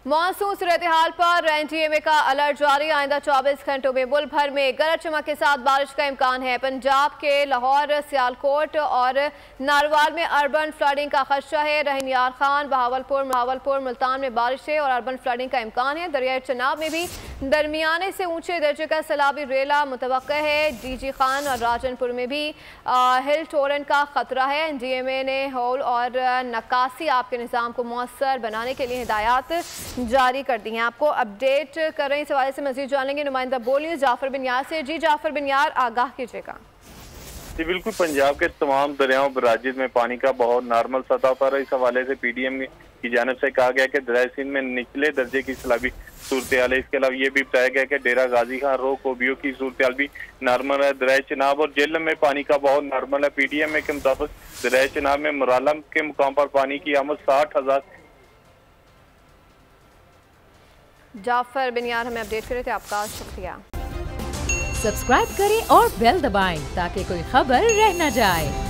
Monsoon सूरत हाल पर एनटीएमए का alert जारी। आइंदा 24 घंटों में मुल्क भर में गरज चमक के साथ बारिश का इम्कान है। पंजाब के लाहौर, सियालकोट और नारवाल में अर्बन फ्लडिंग का खदशा है। रहनियार खान, बहावलपुर, मुल्तान में बारिश है और अर्बन फ्लडिंग का इम्कान है। दरियाई चनाब में भी दरमियाने से ऊंचे दर्जे का सैलाबी रेला मुतवक्का है। डीजी खान और राजनपुर में भी हिल टोरेंट का खतरा है। एनटीएमए ने होल और नक्कासी आप के निज़ाम को मौसर बनाने के लिए हिदायत जारी कर दी हैं। आपको अपडेट कर रहे हैं। इस हवाले से मजीद जान लेंगे नुमाइंदा बोलिए जाफर बिन यार से। जी जाफर बिन यार, आगाह कीजिएगा। जी बिल्कुल, पंजाब के तमाम दरियाओं बराजिद में पानी का बहुत नॉर्मल सतह पर है। इस हवाले से पीडीएम की जानिब से कहा गया कि दरिया सिंध में निचले दर्जे की सैलाबी सूरत हाल है। इसके अलावा ये भी बताया गया कि डेरा गाजी खान, रो, कोबियो की सूरत हाल भी नॉर्मल है। दरिया चनाब और जेलम में पानी का बहुत नॉर्मल है। पीडीएम के मुताबिक दरिया चनाब में मुरालम के मुकाम पर पानी की आमद 60,000। जाफर बिन यार हमें अपडेट करे थे, आपका शुक्रिया। सब्सक्राइब करें और बेल दबाएं ताकि कोई खबर रह न जाए।